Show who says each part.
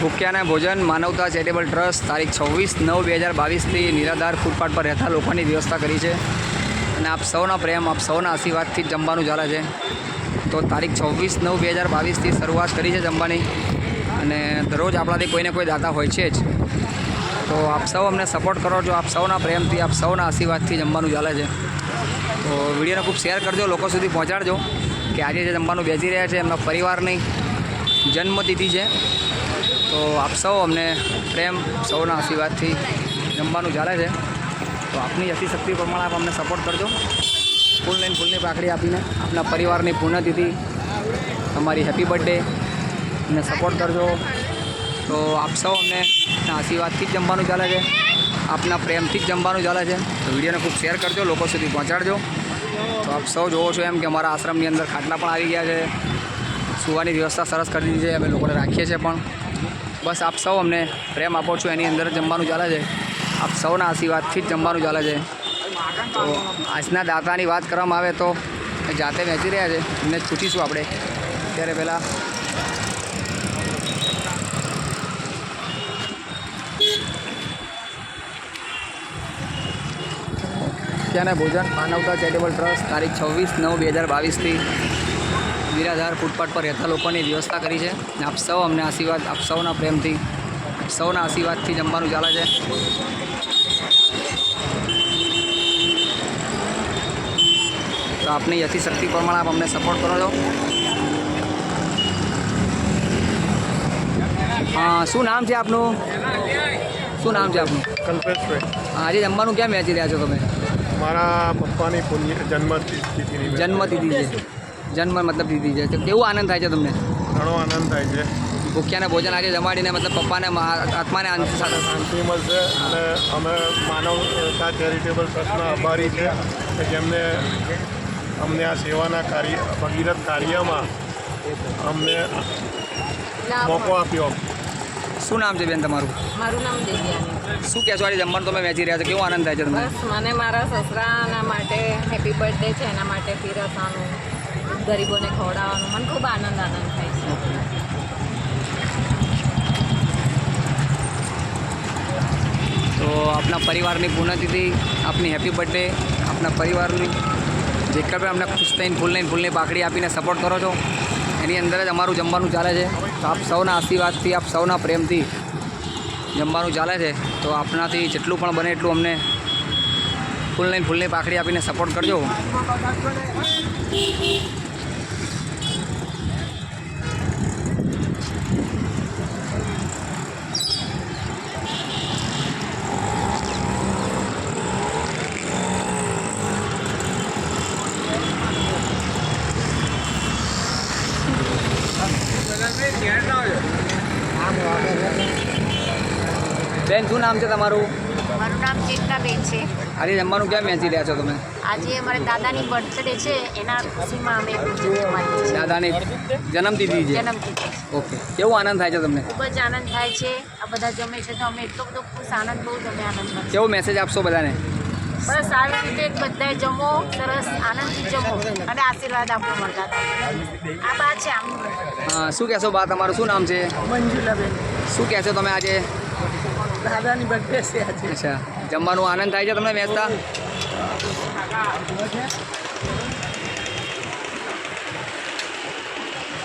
Speaker 1: ભૂખ્યાના ભોજન માનવતા charitable trust તારીખ 26/9/2022થી નિરાધાર ફૂટપાથ પર રહેતા લોકોની વ્યવસ્થા કરી છે અને આપ સૌના પ્રેમ આપ સૌના આશીર્વાદથી જ જમવાનું ચાલે છે. તો તારીખ 26/9/2022થી શરૂઆત કરી છે જમવાની અને દરરોજ આપણાથી કોઈને કોઈ દાતા હોય છે જ. તો આપ સૌ અમને સપોર્ટ કરો છો, આપ સૌના પ્રેમથી આપ સૌના આશીર્વાદથી જમવાનું ચાલે છે. તો વિડીયોને ખૂબ શેર કરજો, લોકો સુધી પહોંચાડજો કે આજે જે જમવાનું બેસી રહ્યા છે એમના પરિવારની જન્મતિથિ છે. તો આપ સૌ અમને પ્રેમ સૌના આશીર્વાદથી જમવાનું ચાલે છે. તો આપની યથાશક્તિ પ્રમાણે આપ અમને સપોર્ટ કરજો. ફૂલની પાકડી આપીને આપના પરિવારની પુણ્યતિથિ, તમારી હેપી બર્થડે અમને સપોર્ટ કરજો. તો આપ સૌ અમને આશીર્વાદથી જ જમવાનું ચાલે છે, આપના પ્રેમથી જ જમવાનું ચાલે છે. તો વિડીયોને ખૂબ શેર કરજો, લોકો સુધી પહોંચાડજો. તો આપ સૌ જોવો છો એમ કે અમારા આશ્રમની અંદર ખાટલા પણ આવી ગયા છે, સુવાની વ્યવસ્થા સરસ કરી દીધી છે, અમે લોકોને રાખીએ છીએ પણ. બસ આપ સૌ અમને પ્રેમ આપો છો, એની અંદર જમવાનું ચાલે છે. આપ સૌના આશીર્વાદથી જ જમવાનું ચાલે છે. તો આજના દાતાની વાત કરવામાં આવે તો જાતે વહેંચી રહ્યા છે, એમને જ પૂછીશું આપણે. ત્યારે પહેલાં ત્યાંના ભોજન માનવતા ચેરિટેબલ ટ્રસ્ટ તારીખ 26/9/2022થી નિરાધાર ફૂટપાથ પર રહેતા લોકોની વ્યવસ્થા કરી છે. આપ સૌ અમને આશીર્વાદ, આપ સૌના પ્રેમથી, આપ સૌના આશીર્વાદથી જમવાનું ચાલે છે. તો આપની યથાશક્તિ પ્રમાણે આપ અમને સપોર્ટ કરો છો. શું નામ છે આપનું? શું નામ છે આપનું?
Speaker 2: કલ્પેશભાઈ.
Speaker 1: આજે જમવાનું ક્યાં વહેંચી રહ્યા છો તમે?
Speaker 2: મારા પપ્પાની જન્મતિથિ
Speaker 1: છે. જન્મ મતલબ દીધી છે. તો કેવું આનંદ થાય છે તમને?
Speaker 2: ઘણો આનંદ થાય છે.
Speaker 1: ભૂખ્યાને ભોજન આજે જમાડીને મતલબ પપ્પાને આત્માને
Speaker 2: શાંતિ મળશે અને અમે માનવતા ચેરિટેબલ ટ્રસ્ટના આભારી છે કે જેમને અમને આ સેવાના ભગીરથ કાર્યમાં અમને મોકો આપ્યો.
Speaker 1: શું નામ છે બેન તમારું?
Speaker 3: મારું નામ દેવ્યાની.
Speaker 1: શું કહેશો આજે જમવાનું તમે વહેંચી રહ્યા છો, કેવો આનંદ થાય છે તમને?
Speaker 3: બસ મને મારા સસરાના માટે હેપી બર્થડે છે, એના માટે પીરસવાનું, ગરીબોને ખવડાવવાનું, મને ખૂબ આનંદ થાય છે.
Speaker 1: તો આપના પરિવારની પુણ્યતિથિ, આપની હેપી બર્થડે, આપના પરિવારની જેટલા પણ અમને ખુશ થઈને ફૂલની પાકડી આપીને સપોર્ટ કરો છો, એની અંદર જ અમારું જમવાનું ચાલે છે. તો આપ સૌના આશીર્વાદથી, આપ સૌના પ્રેમથી જમવાનું ચાલે છે. તો આપણાથી જેટલું પણ બને એટલું અમને ફૂલની પાકડી આપીને સપોર્ટ કરજો. બેન શું નામ છે તમારું?
Speaker 4: મારું નામ ચેતનાબેન છે.
Speaker 1: આજે જમવાનું ક્યાં વહેંચી રહ્યા છો તમે?
Speaker 4: આજે અમારે દાદાની બર્થડે છે, એના ખુશીમાં અમે ભોજન જમાડીએ છીએ.
Speaker 1: દાદાની જન્મતિથિ છે.
Speaker 4: જન્મતિથિ.
Speaker 1: ઓકે, કેવો આનંદ થાય છે તમને?
Speaker 4: ખૂબ જ આનંદ થાય છે. આ બધા જમે છે તો અમે એટલો બધો ખુશ આનંદ, બહુ જ અમે આનંદ કરીએ.
Speaker 1: કેવો મેસેજ આપશો બધાને?
Speaker 4: બસ આવી રીતે બધાએ જમો, સરસ આનંદથી જમો અને આશીર્વાદ આપો મળતા. આ બા છે આમનું.
Speaker 1: શું કહેશો બા, તમારું શું નામ છે?
Speaker 3: મંજુલાબેન.
Speaker 1: શું કહેશો તમે આજે?
Speaker 3: દાદાની બર્થડે છે આજે.
Speaker 1: અચ્છા, જમવાનું આનંદ થાય છે તમને વહેંચતા?